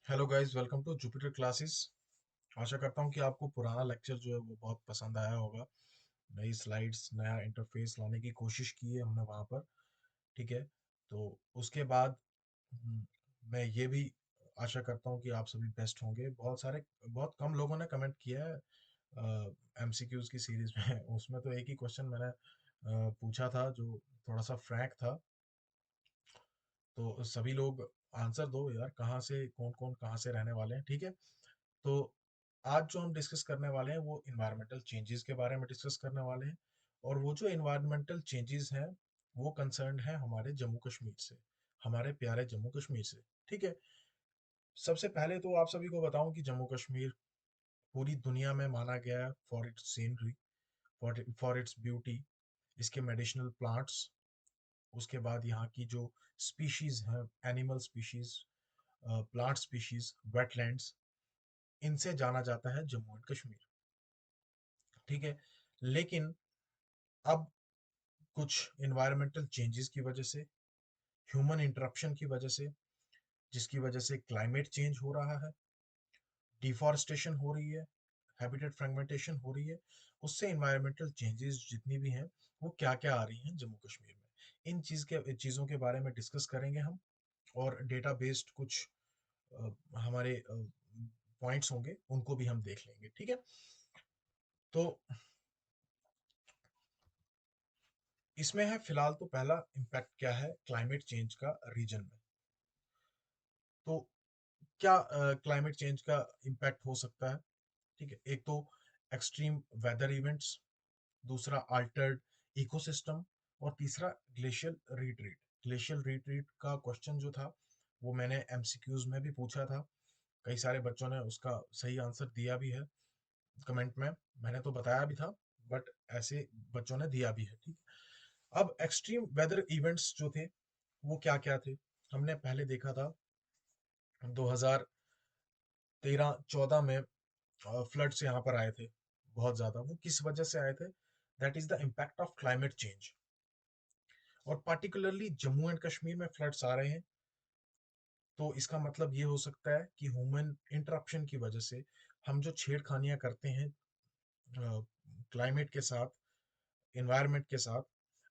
Hello guys, welcome to Jupiter classes. आशा करता हूँ कि आपको पुराना लेक्चर जो है वो बहुत पसंद आया होगा। नई स्लाइड्स, नया इंटरफेस लाने की कोशिश की है हमने वहाँ पर। ठीक है। तो उसके बाद हम्म, मैं ये भी आशा करता हूँ कि आप सभी बेस्ट होंगे। बहुत कम लोगों ने कमेंट किया है एमसीक्यूज की सीरीज में। उसमें तो एक ही क्वेश्चन मैंने पूछा था जो थोड़ा सा फ्रैंक था। तो सभी लोग आंसर दो यार, कहाँ से कौन कौन कहाँ से रहने वाले हैं। ठीक है। तो आज जो हम डिस्कस करने वाले हैं वो इन्वायरमेंटल चेंजेस के बारे में डिस्कस करने वाले हैं। और वो जो इन्वायरमेंटल चेंजेस हैं वो कंसर्न है हमारे जम्मू कश्मीर से, हमारे प्यारे जम्मू कश्मीर से। ठीक है। सबसे पहले तो आप सभी को बताऊं कि जम्मू कश्मीर पूरी दुनिया में माना गया है for its scenery, for its beauty, इसके मेडिसिनल प्लांट्स। उसके बाद यहाँ की जो स्पीशीज हैं, animal species, plant species, wetlands, इनसे जाना जाता है जम्मू एंड कश्मीर। ठीक है। लेकिन अब कुछ इन्वायरमेंटल चेंजेस की वजह से, ह्यूमन इंटरप्शन की वजह से, जिसकी वजह से क्लाइमेट चेंज हो रहा है, डिफॉरेस्टेशन हो रही है, हैबिटेट फ्रेगमेंटेशन हो रही है, उससे इन्वायरमेंटल चेंजेस जितनी भी हैं वो क्या क्या आ रही हैं जम्मू कश्मीर में, इन चीज़ों के बारे में डिस्कस करेंगे हम। और डेटा बेस्ड कुछ हमारे पॉइंट्स होंगे, उनको भी हम देख लेंगे। ठीक है। तो इसमें है फिलहाल, तो पहला इम्पैक्ट क्या है क्लाइमेट चेंज का रीजन में। तो क्या क्लाइमेट चेंज का इम्पैक्ट हो सकता है। ठीक है। एक तो एक्सट्रीम वेदर इवेंट्स, दूसरा अल्टर्ड इकोसिस्टम, और तीसरा ग्लेशियल रिट्रीट। ग्लेशियल रिट्रीट का क्वेश्चन जो था वो मैंने एमसीक्यूज में भी पूछा था। कई सारे बच्चों ने उसका सही आंसर दिया भी है कमेंट में। मैंने तो बताया भी था, बट ऐसे बच्चों ने दिया भी है। ठीक है। अब एक्सट्रीम वेदर इवेंट्स जो थे वो क्या क्या थे, हमने पहले देखा था 2013-14 में फ्लड्स यहाँ पर आए थे बहुत ज्यादा। वो किस वजह से आए थे? That is the impact of climate change. और पार्टिकुलरली जम्मू एंड कश्मीर में फ्लड्स आ रहे हैं, तो इसका मतलब ये हो सकता है कि ह्यूमन इंटरप्शन की वजह से हम जो छेड़खानियां करते हैं क्लाइमेट के साथ, एनवायरनमेंट के साथ,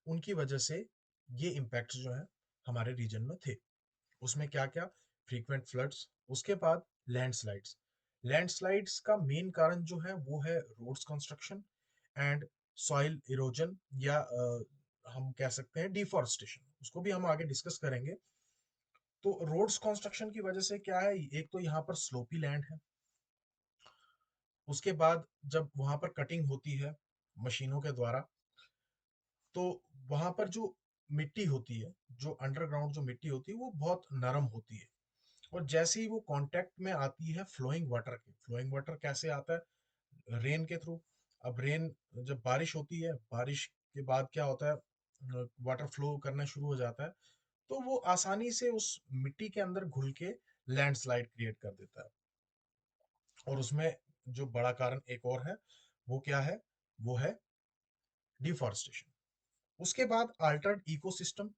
उनकी वजह से ये इम्पैक्ट जो है हमारे रीजन में थे। उसमें क्या क्या? फ्रीक्वेंट फ्लड्स, उसके बाद लैंडस्लाइड्स। लैंडस्लाइड्स का मेन कारण जो है वो है roads construction and soil erosion, या हम कह सकते हैं डिफॉरेस्टेशन। उसको भी हम आगे डिस्कस करेंगे। तो रोड्स कंस्ट्रक्शन की वजह से क्या है, एक तो यहाँ पर स्लोपी लैंड है। उसके बाद जब वहां पर कटिंग होती है मशीनों के द्वारा, तो वहां पर जो मिट्टी होती है, जो अंडरग्राउंड जो मिट्टी होती है वो बहुत नरम होती है। और जैसे ही वो कांटेक्ट में आती है फ्लोइंग वाटर के, फ्लोइंग वाटर कैसे आता है? रेन के थ्रू। अब रेन, जब बारिश होती है, बारिश के बाद क्या होता है, वाटर फ्लो करना शुरू हो जाता है, तो वो आसानी से उस मिट्टी के अंदर घुल के लैंडस्लाइड क्रिएट कर देता है। और उसमें जो बड़ा कारण एक और है, वो क्या है? वो है डिफॉरेस्टेशन। उसके बाद अल्टर्ड इकोसिस्टम।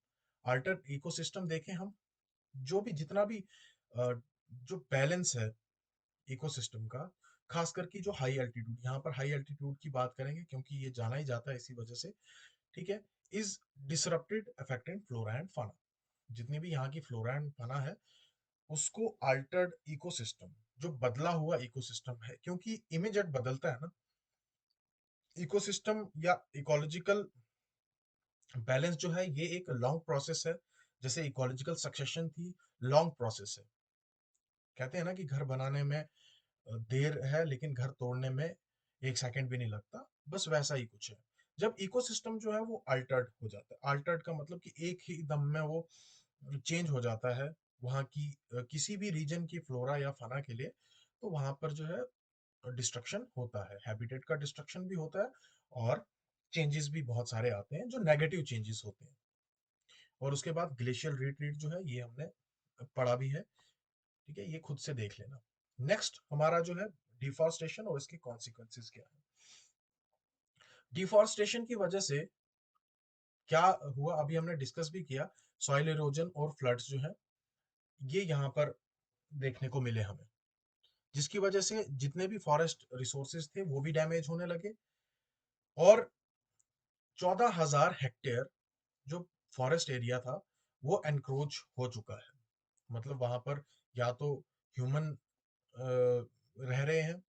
अल्टर्ड इकोसिस्टम देखें हम, जो भी जितना भी जो बैलेंस है इकोसिस्टम का, खासकर की जो हाई एल्टीट्यूड, यहाँ पर हाई एल्टीट्यूड की बात करेंगे क्योंकि ये जाना ही जाता है इसी वजह से। ठीक है। Is disrupted affected flora and फाना। जितनी भी यहाँ की फ्लोरा एंड फाना है, उसको अल्टर्ड इकोसिस्टम, जो बदला हुआ इकोसिस्टम है, क्योंकि इमेज बदलता है ना इकोसिस्टम या इकोलॉजिकल बैलेंस जो है, ये एक लॉन्ग प्रोसेस है। जैसे इकोलॉजिकल सक्सेशन थी, लॉन्ग प्रोसेस है। कहते हैं ना कि घर बनाने में देर है लेकिन घर तोड़ने में एक सेकंड भी नहीं लगता, बस वैसा ही कुछ है। जब इकोसिस्टम जो है वो अल्टर्ड हो जाता है, अल्टर्ड का मतलब कि एक ही दम में वो चेंज हो जाता है वहाँ की किसी भी रीजन की फ्लोरा या फाना के लिए, तो वहां पर जो है डिस्ट्रक्शन होता है, हैबिटेट का डिस्ट्रक्शन भी होता है, और चेंजेस भी बहुत सारे आते हैं जो नेगेटिव चेंजेस होते हैं। और उसके बाद ग्लेशियल रिट्रीट जो है ये हमने पढ़ा भी है। ठीक है, ये खुद से देख लेना। नेक्स्ट हमारा जो है डिफॉरेस्टेशन और इसके कॉन्सिक्वेंसेस क्या है। डिफॉरेस्टेशन की वजह से क्या हुआ, अभी हमने डिस्कस भी किया। सॉइल इरोजन और फ्लड्स जो है ये यहाँ पर देखने को मिले हमें, जिसकी वजह से जितने भी फॉरेस्ट रिसोर्सेज थे वो भी डैमेज होने लगे। और 14,000 हेक्टेयर जो फॉरेस्ट एरिया था वो एनक्रोच हो चुका है। मतलब वहां पर या तो ह्यूमन रह रहे हैं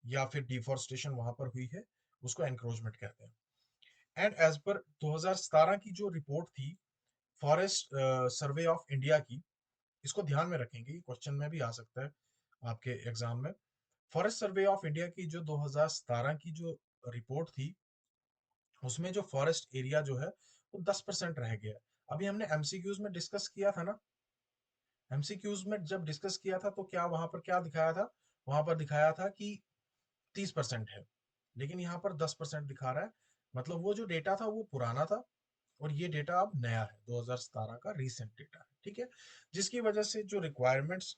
या फिर डिफोरेस्टेशन वहां पर हुई है, उसको एनक्रोचमेंट कहते हैं। एंड एज पर 2017 की जो रिपोर्ट थी फॉरेस्ट सर्वे ऑफ इंडिया की, इसको ध्यान में रखेंगे, क्वेश्चन में भी आ सकता है आपके एग्जाम में। फॉरेस्ट सर्वे ऑफ इंडिया की जो 2017 की जो रिपोर्ट थी, उसमें जो फॉरेस्ट एरिया जो है वो 10% रह गया। अभी हमने एमसीक्यूज में डिस्कस किया था ना, एमसीक्यूज में जब डिस्कस किया था तो क्या वहां पर क्या दिखाया था, वहां पर दिखाया था कि 30% है, लेकिन यहाँ पर 10% दिखा रहा है। मतलब वो जो डेटा था वो पुराना था और ये डेटा अब नया है, 2017 का रीसेंट डेटा है, ठीक है। जिसकी वजह से जो रिक्वायरमेंट्स,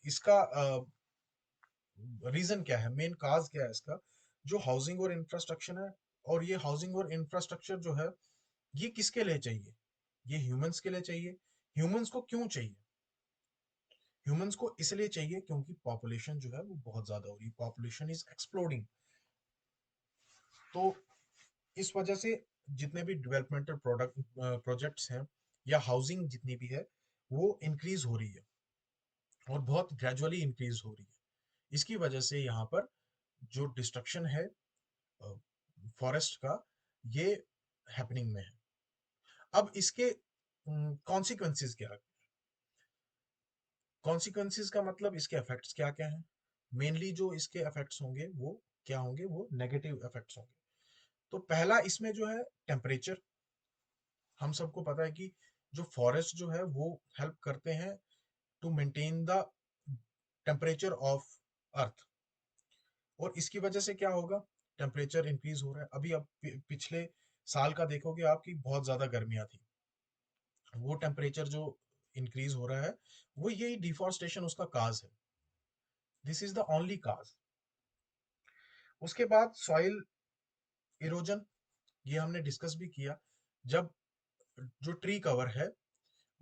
इसका रीजन क्या है, मेन काज क्या है इसका, जो हाउसिंग और इंफ्रास्ट्रक्चर है। और ये हाउसिंग और इंफ्रास्ट्रक्चर जो है ये किसके लिए चाहिए, ये ह्यूमंस के लिए चाहिए। ह्यूमंस को क्यों चाहिए, ह्यूमंस को इसलिए चाहिए क्योंकि पॉपुलेशन जो है वो बहुत ज्यादा हो रही है, पॉपुलेशन इज एक्सप्लोडिंग। तो इस वजह से जितने भी डेवलपमेंटल प्रोडक्ट प्रोजेक्ट्स हैं या हाउसिंग जितनी भी है वो इंक्रीज हो रही है और बहुत ग्रेजुअली इंक्रीज हो रही है। इसकी वजह से यहाँ पर जो डिस्ट्रक्शन है फॉरेस्ट का, ये हैपनिंग में है। अब इसके कॉन्सिक्वेंसेस क्या, कॉन्सिक्वेंसेस का मतलब इसके इफेक्ट्स क्या क्या हैं। मेनली जो इसके इफेक्ट्स होंगे वो क्या होंगे, वो नेगेटिव इफेक्ट्स होंगे। तो पहला इसमें जो है टेम्परेचर, हम सबको पता है कि जो फॉरेस्ट जो है वो हेल्प करते हैं to maintain the temperature of earth. और इसकी वजह से क्या होगा, टेम्परेचर इंक्रीज हो रहा है। अभी अब पिछले साल का देखोगे आपकी बहुत ज्यादा गर्मियां थी, वो टेम्परेचर जो इंक्रीज हो रहा है वो यही डिफॉरेस्टेशन उसका काज है। दिस इज द ओनली काज। उसके बाद सॉइल इरोजन, ये हमने डिस्कस भी किया। जब जो ट्री कवर है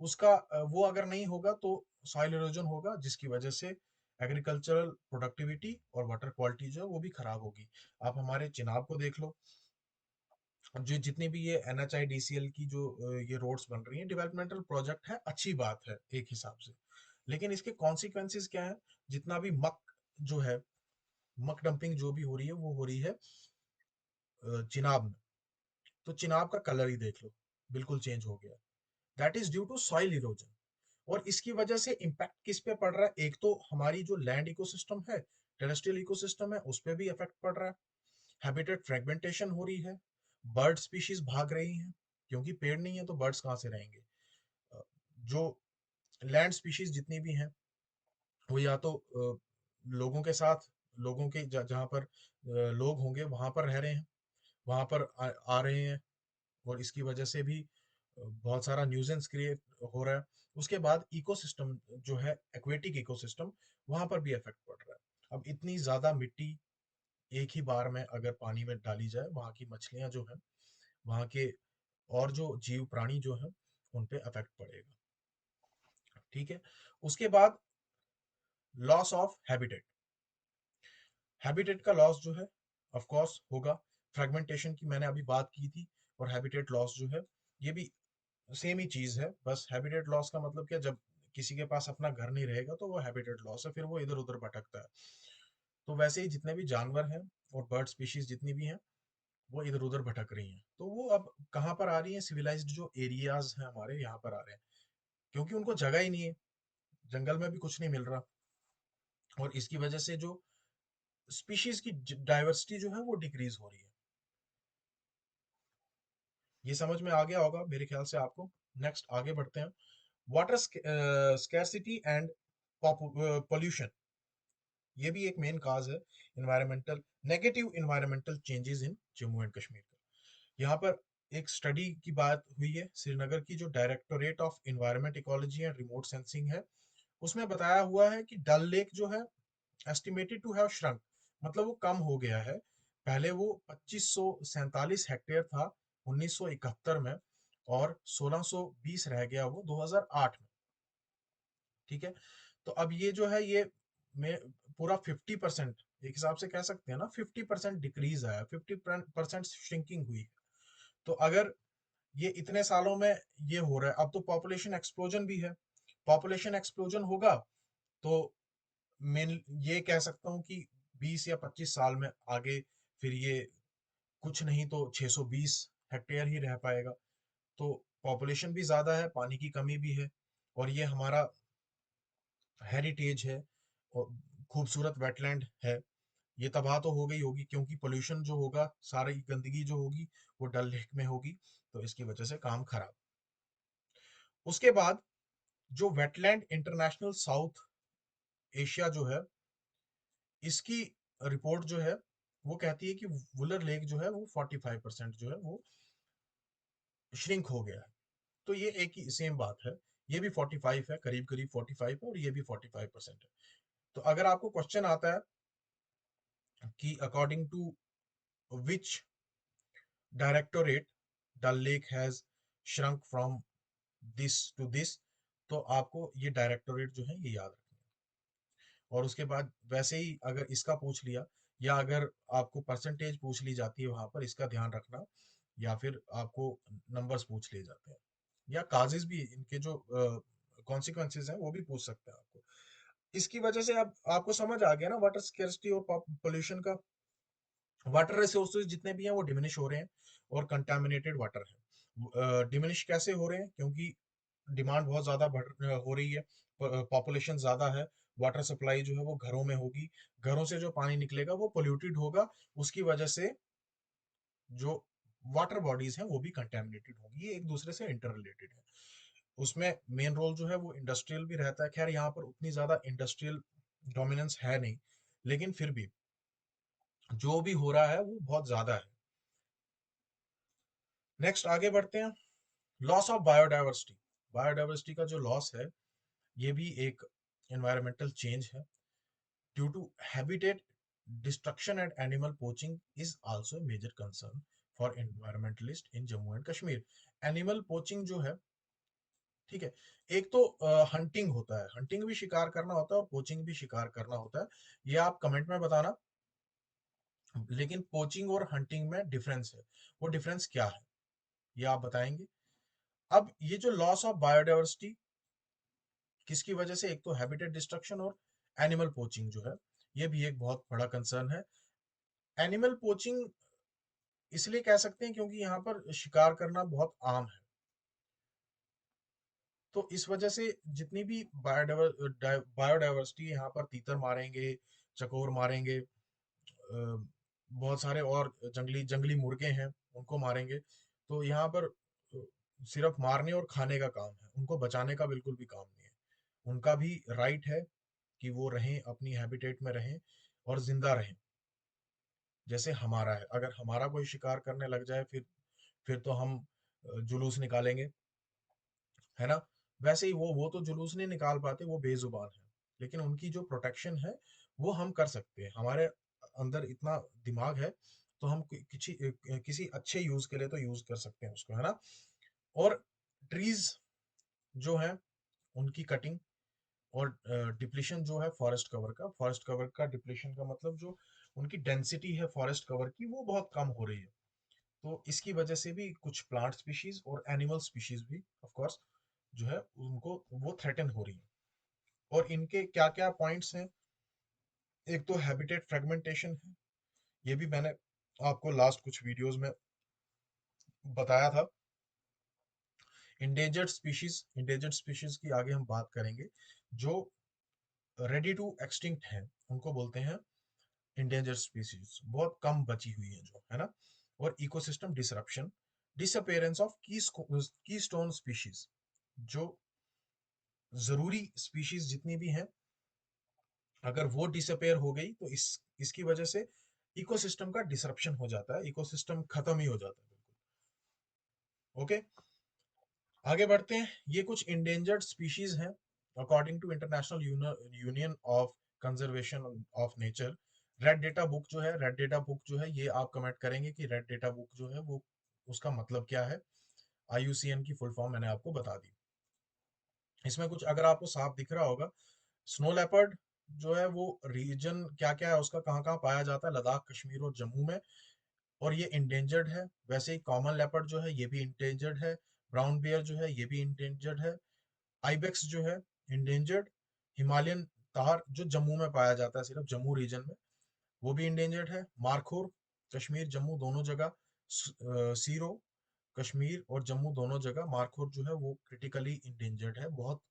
उसका वो अगर नहीं होगा तो सॉइल इरोजन होगा, जिसकी वजह से एग्रीकल्चरल प्रोडक्टिविटी और वाटर क्वालिटी जो है वो भी खराब होगी। आप हमारे चिनाब को देख लो, जो जितनी भी ये NHIDCL की जो ये रोड्स बन रही हैं, डेवलपमेंटल प्रोजेक्ट है, अच्छी बात है एक हिसाब से, लेकिन इसके कॉन्सिक्वेंसेस क्या है। जितना भी मक जो है, मक डंपिंग जो भी हो रही है वो हो रही है चिनाब में। तो चिनाब का कलर ही देख लो, बिल्कुल चेंज हो गया। That is due to soil erosion. और इसकी वजह से इम्पैक्ट किस पे पड़ रहा है, एक तो हमारी जो लैंड इकोसिस्टम है, टेरेस्ट्रियल इकोसिस्टम है, उस पे भी इफेक्ट पड़ रहा है। हैबिटेट फ्रेगमेंटेशन हो रही है, बर्ड स्पीशीज भाग रही हैं, क्योंकि पेड़ नहीं है तो बर्ड्स कहाँ से रहेंगे। जो लैंड स्पीशीज जितनी भी हैं वो या तो लोगों के साथ, लोगों के जहाँ पर लोग होंगे वहां पर रह रहे हैं, वहां पर आ रहे हैं, और इसकी वजह से भी बहुत सारा न्यूजेंस क्रिएट हो रहा है। उसके बाद इकोसिस्टम जो है, एक्वेटिक इकोसिस्टम, वहां पर भी इफेक्ट पड़ रहा है। अब इतनी ज्यादा मिट्टी एक ही बार में अगर पानी में डाली जाए, वहां की मछलियां जो है, वहां के और जो जीव प्राणी जो है, उन पे इफेक्ट पड़ेगा, ठीक है। उसके बाद लॉस ऑफ हैबिटेट, हैबिटेट का लॉस जो है ऑफ कोर्स होगा। फ्रेगमेंटेशन की मैंने अभी बात की थी, और हैबिटेट लॉस जो है ये भी सेम ही चीज है। बस हैबिटेट लॉस का मतलब क्या, जब किसी के पास अपना घर नहीं रहेगा तो वो हैबिटेट लॉस है, फिर वो इधर उधर भटकता है। तो वैसे ही जितने भी जानवर हैं और बर्ड स्पीशीज जितनी भी हैं वो इधर उधर भटक रही हैं, तो वो अब कहाँ पर आ रही हैं, सिविलाइज्ड जो एरियाज हैं हमारे यहाँ पर आ रहे हैं, क्योंकि उनको जगह ही नहीं है, जंगल में भी कुछ नहीं मिल रहा। और इसकी वजह से जो स्पीशीज की डाइवर्सिटी जो है वो डिक्रीज हो रही है। ये समझ में आ गया होगा मेरे ख्याल से आपको। नेक्स्ट आगे बढ़ते हैं। वाटर स्कैरसिटी एंड पोल्यूशन, ये भी एक मेन काज है environmental, negative environmental changes in Jammu and Kashmir का। यहाँ पर एक स्टडी की बात हुई है श्रीनगर की, जो directorate of environment ecology and remote sensing है, उसमें बताया हुआ है कि डल लेक जो है एस्टिमेटेड टू हैव श्रंक, मतलब वो कम हो गया है। पहले वो 2547 हेक्टेयर था 1971 में, और 1620 रह गया वो 2008 में, ठीक है। तो अब ये जो है ये में पूरा 50%, एक हिसाब से कह सकते हैं ना 50% डिक्रीज आया, 50% श्रिंकिंग हुई है। तो अगर ये इतने सालों में ये हो रहा है, अब तो पॉपुलेशन एक्सप्लोजन भी है। पॉपुलेशन एक्सप्लोजन होगा तो मेन ये कह सकता हूँ कि 20 या 25 साल में आगे फिर ये कुछ नहीं तो 620 हेक्टेयर ही रह पाएगा। तो पॉपुलेशन भी ज्यादा है, पानी की कमी भी है, और ये हमारा हेरिटेज है और खूबसूरत वेटलैंड है। ये तबाह तो हो गई होगी, क्योंकि पोल्यूशन जो होगा, सारी गंदगी जो होगी वो डल लेक में होगी, तो इसकी वजह से काम खराब। उसके बाद जो वेटलैंड इंटरनेशनल साउथ एशिया जो है, इसकी रिपोर्ट जो है वो कहती है कि वुलर लेक जो है वो 45% जो है वो श्रिंक हो गया है। तो ये एक ही सेम बात है, ये भी 45 है, करीब करीब 45 है, और ये भी 45% है। तो अगर आपको क्वेश्चन आता है कि according to which directorate Dal lake has shrunk from this to this, तो आपको ये डायरेक्टोरेट जो है ये याद रखना है। और उसके बाद वैसे ही अगर इसका पूछ लिया, या अगर आपको परसेंटेज पूछ ली जाती है वहां पर, इसका ध्यान रखना, या फिर आपको नंबर्स पूछ लिए जाते हैं, या काजेज भी, इनके जो कॉन्सिक्वेंसेज हैं वो भी पूछ सकते हैं आपको। इसकी वजह से अब आपको समझ आ गया ना वाटर स्केर्सिटी और पोल्यूशन का। वाटर रिसोर्सेज जितने भी हैं वो डिमिनिश हो रहे हैं, और कंटामिनेटेड वाटर है। डिमिनिश कैसे हो रहे हैं? क्योंकि डिमांड बहुत ज्यादा हो रही है, पॉपुलेशन ज्यादा है, वाटर सप्लाई जो है वो घरों में होगी, घरों से जो पानी निकलेगा वो पोल्यूटेड होगा, उसकी वजह से जो वाटर बॉडीज हैं वो भी कंटेमिनेटेड होंगी, ये एक दूसरे से इंटर रिलेटेड है। उसमें मेन रोल जो है वो इंडस्ट्रियल भी रहता है। खैर यहाँ पर उतनी ज्यादा इंडस्ट्रियल डोमिनेंस है नहीं, लेकिन फिर भी जो भी हो रहा है वो बहुत ज्यादा है। नेक्स्ट आगे बढ़ते हैं। Loss of biodiversity. बायोडाइवर्सिटी का जो लॉस है ये भी एक environmental change है, due to habitat destruction and animal poaching is also a major concern for environmentalists in Jammu and Kashmir। Animal poaching जो है, ठीक है, एक तो हंटिंग होता है, हंटिंग भी शिकार करना होता है और पोचिंग भी शिकार करना होता है। ये आप कमेंट में बताना, लेकिन पोचिंग और हंटिंग में डिफरेंस है, वो डिफरेंस क्या है ये आप बताएंगे। अब ये जो लॉस ऑफ बायोडाइवर्सिटी किसकी वजह से, एक तो हैबिटेट डिस्ट्रक्शन और एनिमल पोचिंग जो है, ये भी एक बहुत बड़ा कंसर्न है। एनिमल पोचिंग इसलिए कह सकते हैं क्योंकि यहाँ पर शिकार करना बहुत आम है, तो इस वजह से जितनी भी बायोडाइवर्सिटी, यहाँ पर तीतर मारेंगे, चकोर मारेंगे, बहुत सारे और जंगली जंगली मुर्गे हैं उनको मारेंगे, तो यहाँ पर सिर्फ मारने और खाने का काम है, उनको बचाने का बिल्कुल भी काम नहीं है। उनका भी राइट है कि वो रहें, अपनी हैबिटेट में रहें और जिंदा रहें, जैसे हमारा है। अगर हमारा कोई शिकार करने लग जाए फिर तो हम जुलूस निकालेंगे, है ना। वैसे ही वो तो जुलूस नहीं निकाल पाते, वो बेजुबान है, लेकिन उनकी जो प्रोटेक्शन है वो हम कर सकते हैं। हमारे अंदर इतना दिमाग है, तो हम किसी अच्छे यूज के लिए तो यूज कर सकते हैं उसको, है ना। और ट्रीज जो है उनकी कटिंग और डिप्लीशन जो है फॉरेस्ट कवर का डिप्लीशन का मतलब जो उनकी डेंसिटी है फॉरेस्ट कवर की वो बहुत कम हो रही है। तो इसकी वजह से भी कुछ प्लांट स्पीशीज और एनिमल स्पीशीज भी ऑफ कोर्स जो है उनको वो थ्रेटन हो रही है। और इनके क्या क्या पॉइंट्स हैं, एक तो हैबिटेट फ्रेगमेंटेशन है, ये भी मैंने आपको लास्ट कुछ वीडियोस में बताया था। इंडेंजर्ड स्पीशीज की आगे हम बात करेंगे, जो रेडी टू एक्सटिंक्ट हैं उनको बोलते हैं इंडेंजर्ड स्पीशीज, बहुत कम बची हुई है जो, है ना। और ecosystem disruption, disappearance of keystone species, जो जरूरी स्पीशीज जितनी भी हैं, अगर वो डिसअपेयर हो गई तो इसकी वजह से इकोसिस्टम का डिसरप्शन हो जाता है, इकोसिस्टम खत्म ही हो जाता है बिल्कुल। ओके, आगे बढ़ते हैं। ये कुछ इंडेंजर्ड स्पीशीज हैं according to international union of conservation of nature. Red data book जो है, रेड डेटा बुक जो है, ये आप कमेंट करेंगे कि रेड डेटा बुक जो है वो उसका मतलब क्या है। आईयूसीएन की फुल फॉर्म मैंने आपको बता दी। इसमें कुछ अगर आपको साफ दिख रहा होगा, स्नो लेपर्ड जो है वो रीजन क्या क्या है उसका, कहाँ कहाँ पाया जाता है, लद्दाख, कश्मीर और जम्मू में, और ये इंडेंजर्ड है। वैसे ही कॉमन लेपर्ड जो है ये भी इंडेंजर्ड है। ब्राउन बियर जो है ये भी इंडेंजर्ड है। आइबेक्स जो है इंडेंजर्ड। हिमालयन तार जो जम्मू में पाया जाता है, सिर्फ जम्मू रीजन में, वो भी इंडेंजर्ड है। मारखोर कश्मीर जम्मू दोनों जगह, सीरो कश्मीर और जम्मू दोनों जगह, मारखोर जो है वो क्रिटिकली इंडेंजर्ड है, बहुत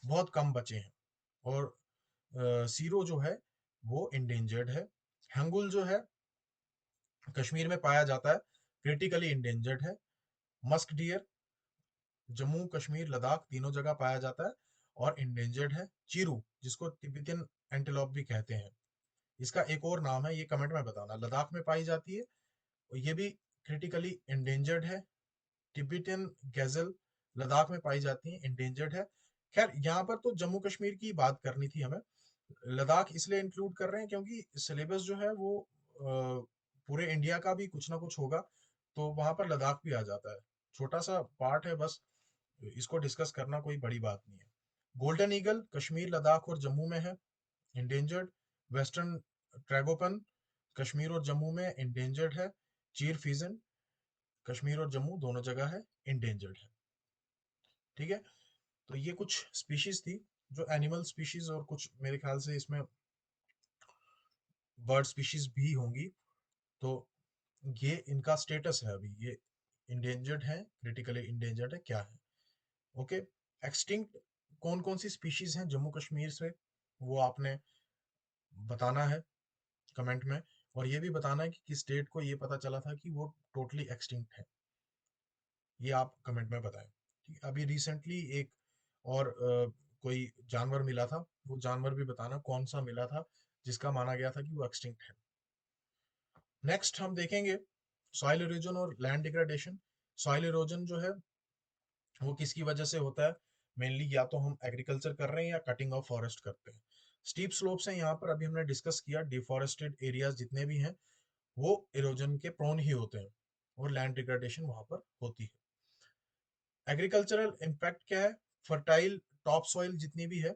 बहुत कम बचे हैं। और सीरो जो है वो इंडेंजर्ड है। हंगुल जो है कश्मीर में पाया जाता है, क्रिटिकली इंडेंजर्ड है। मस्क डियर जम्मू कश्मीर लद्दाख तीनों जगह पाया जाता है और इंडेंजर्ड है। चीरू जिसको तिब्बतियन एंटेलोप भी कहते हैं, इसका एक और नाम है, ये कमेंट में बताना। लद्दाख में पाई जाती है और ये भी क्रिटिकली इंडेंजर्ड है। तिब्बतियन गैजल लद्दाख में पाई जाती है, इंडेंजर्ड है। खैर यहाँ पर तो जम्मू कश्मीर की बात करनी थी हमें, लद्दाख इसलिए इंक्लूड कर रहे हैं क्योंकि सिलेबस जो है वो पूरे इंडिया का भी कुछ ना कुछ होगा, तो वहां पर लद्दाख भी आ जाता है। छोटा सा पार्ट है बस, इसको डिस्कस करना कोई बड़ी बात नहीं है। गोल्डन ईगल कश्मीर लद्दाख और जम्मू में है, इंडेंजर्ड। वेस्टर्न ट्रैगोपन कश्मीर और जम्मू में इंडेंजर्ड है। चीर फीजन कश्मीर और जम्मू दोनों जगह है, इंडेंजर्ड है। ठीक है, तो ये कुछ स्पीशीज थी जो एनिमल स्पीशीज, और कुछ मेरे ख्याल से इसमें बर्ड स्पीशीज भी होंगी। तो ये इनका स्टेटस है अभी, ये इंडेंजर्ड है, क्रिटिकली इंडेंजर्ड है, क्या है। ओके, एक्सटिंक्ट कौन कौन सी स्पीशीज हैं जम्मू कश्मीर से, वो आपने बताना है कमेंट में। और ये भी बताना है कि किस स्टेट को ये पता चला था कि वो टोटली एक्सटिंक्ट है, ये आप कमेंट में बताएं। ठीक है, अभी रिसेंटली एक और कोई जानवर मिला था, वो जानवर भी बताना कौन सा मिला था जिसका माना गया था कि वो एक्सटिंक्ट है। नेक्स्ट हम देखेंगे सॉइल इरोजन और लैंड डिग्रेडेशन। सॉइल इरोजन जो है वो किसकी वजह से होता है, मेनली या तो हम एग्रीकल्चर कर रहे हैं या कटिंग ऑफ फॉरेस्ट करते हैं। स्टीप स्लोप्स हैं यहाँ पर, अभी हमने डिस्कस किया, डिफॉरेस्टेड एरियाज जितने भी हैं वो इरोजन के प्रोन ही होते हैं और लैंड डिग्रेडेशन वहां पर होती है। एग्रीकल्चरल इम्पैक्ट क्या है, फर्टाइल टॉप सॉइल जितनी भी है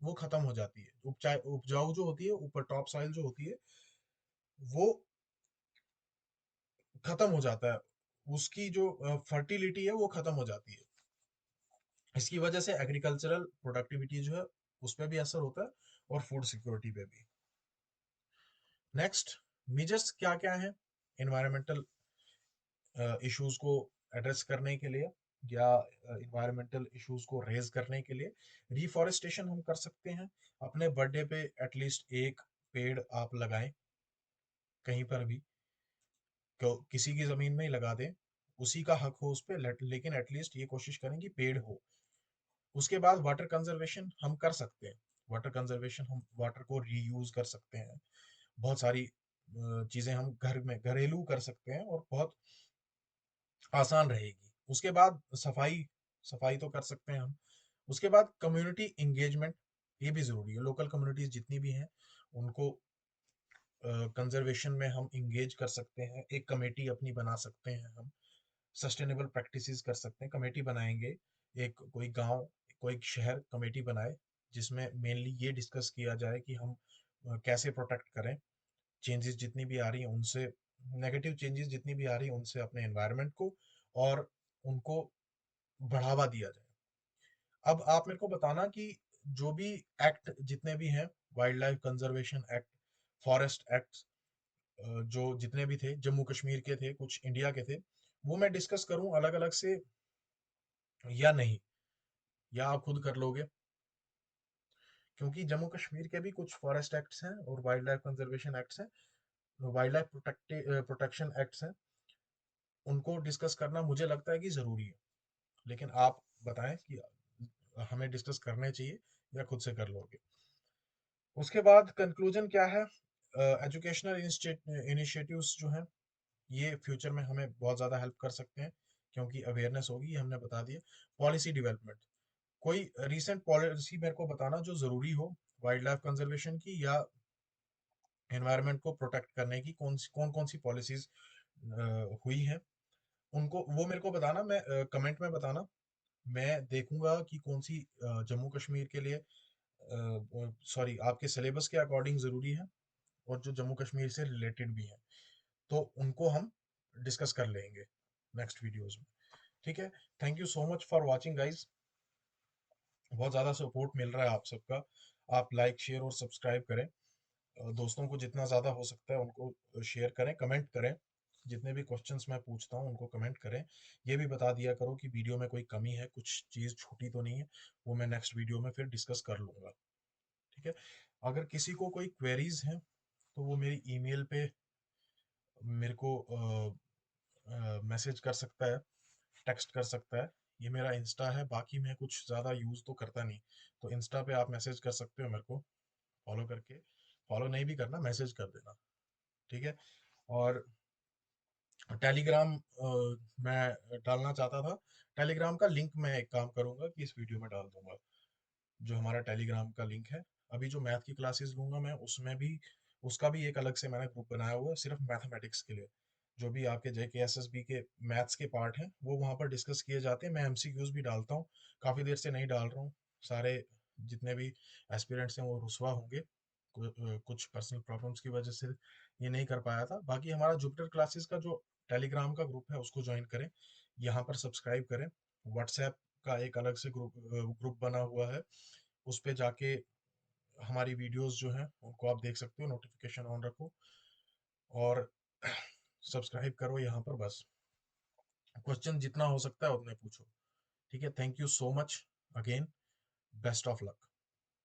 वो खत्म हो जाती है, उपजाऊ जो होती है, ऊपर टॉप सॉइल जो होती है वो खत्म हो जाता है, उसकी जो फर्टिलिटी है वो खत्म हो जाती है। इसकी वजह से एग्रीकल्चरल प्रोडक्टिविटी जो है उस पर भी असर होता है और फूड सिक्योरिटी पे भी। नेक्स्ट, मेजर्स क्या क्या है एनवायरमेंटल इश्यूज को एड्रेस करने के लिए, या इन्वायरमेंटल इश्यूज को रेज करने के लिए। रिफॉरेस्टेशन हम कर सकते हैं, अपने बर्थडे पे एटलीस्ट एक पेड़ आप लगाएं कहीं पर भी, किसी की जमीन में ही लगा दें, उसी का हक हो उस पे, लेकिन एटलीस्ट ये कोशिश करें कि पेड़ हो। उसके बाद वाटर कंजर्वेशन हम कर सकते हैं, वाटर कंजर्वेशन हम वाटर को रीयूज कर सकते हैं, बहुत सारी चीजें हम घर में घरेलू कर सकते हैं और बहुत आसान रहेगी। उसके बाद सफाई, सफाई तो कर सकते हैं हम। उसके बाद कम्युनिटी इंगेजमेंट, ये भी जरूरी है, लोकल कम्युनिटीज जितनी भी हैं उनको कंजर्वेशन में हम इंगेज कर सकते हैं, एक कमेटी अपनी बना सकते हैं हम, सस्टेनेबल प्रैक्टिसेस कर सकते हैं, कमेटी बनाएंगे, एक कोई गांव, कोई शहर कमेटी बनाए जिसमें मेनली ये डिस्कस किया जाए कि हम कैसे प्रोटेक्ट करें चेंजेस जितनी भी आ रही हैं उनसे, नेगेटिव चेंजेस जितनी भी आ रही हैं उनसे अपने एनवायरनमेंट को, और उनको बढ़ावा दिया जाए। अब आप मेरे को बताना कि जो भी एक्ट जितने भी हैं, wild life conservation act, forest act, जो जितने भी थे जम्मू कश्मीर के थे, कुछ इंडिया के थे, वो मैं डिस्कस करूं अलग अलग से या नहीं, या आप खुद कर लोगे, क्योंकि जम्मू कश्मीर के भी कुछ फॉरेस्ट एक्ट्स हैं और वाइल्ड लाइफ कंजर्वेशन एक्ट्स हैं, वाइल्ड लाइफ प्रोटेक्शन एक्ट्स हैं, उनको डिस्कस करना मुझे लगता है कि जरूरी है। लेकिन आप बताएं कि हमें डिस्कस करने चाहिए या खुद से कर लोगे। उसके बाद कंक्लूजन क्या है, एजुकेशनल इनिशिएटिव्स जो हैं ये फ्यूचर में हमें बहुत ज़्यादा हेल्प कर सकते हैं, क्योंकि अवेयरनेस होगी, ये हमने बता दिया। पॉलिसी डेवलपमेंट, कोई रीसेंट पॉलिसी मेरे को बताना जो ज़रूरी हो वाइल्ड लाइफ कंजर्वेशन की या एनवायरनमेंट को प्रोटेक्ट करने की, कौन सी पॉलिसीज हुई हैं, उनको वो मेरे को बताना, मैं कमेंट में बताना। मैं देखूंगा कि कौन सी जम्मू कश्मीर के लिए सॉरी, आपके सिलेबस के अकॉर्डिंग ज़रूरी है, और जो जम्मू कश्मीर से रिलेटेड भी हैं, तो उनको हम डिस्कस कर लेंगे नेक्स्ट वीडियोस में। ठीक है, thank you so much for watching guys. बहुत ज़्यादा सपोर्ट मिल रहा है आप सबका। आप लाइक शेयर और सब्सक्राइब करें, दोस्तों को जितना ज़्यादा हो सकता है उनको शेयर करें, कमेंट करें। जितने भी क्वेश्चंस मैं पूछता हूँ उनको कमेंट करें। ये भी बता दिया करो कि वीडियो में कोई कमी है, कुछ चीज़ छूटी तो नहीं है, वो मैं नेक्स्ट वीडियो में फिर डिस्कस कर लूँगा। ठीक है, अगर किसी को कोई क्वेरीज हैं तो वो मेरी ईमेल पे मेरे को मैसेज कर सकता है, टेक्स्ट कर सकता है। ये मेरा इंस्टा है, बाकी मैं कुछ ज़्यादा यूज़ तो करता नहीं, तो इंस्टा पे आप मैसेज कर सकते हो मेरे को, फॉलो करके। फॉलो नहीं भी करना, मैसेज कर देना। ठीक है, और टेलीग्राम मैं डालना चाहता था। टेलीग्राम का लिंक मैं एक काम करूंगा कि इस वीडियो में डाल दूंगा, जो हमारा टेलीग्राम का लिंक है। अभी जो मैथ की क्लासेस लूंगा मैं, उसमें भी उसका भी एक अलग से मैंने ग्रुप बनाया हुआ है सिर्फ मैथमेटिक्स के लिए। जो भी आपके जेके एसएसबी के मैथ्स के पार्ट हैं वो वहाँ पर डिस्कस किए जाते हैं। मैं एमसीक्यूज भी डालता हूँ, काफ़ी देर से नहीं डाल रहा हूँ। सारे जितने भी एस्पिरेंट्स हैं वो रुस्वा होंगे, कुछ पर्सनल प्रॉब्लम्स की वजह से ये नहीं कर पाया था। बाकी हमारा जुपिटर क्लासेस का जो टेलीग्राम का ग्रुप है उसको ज्वाइन करें, यहाँ पर सब्सक्राइब करें। व्हाट्सएप का एक अलग से ग्रुप बना हुआ है, उस पे जाके हमारी वीडियोस जो हैं उनको आप देख सकते हो, नोटिफिकेशन ऑन रखो और सब्सक्राइब करो यहाँ पर। बस क्वेश्चन जितना हो सकता है उतने पूछो। ठीक है, thank you so much again, best of luck.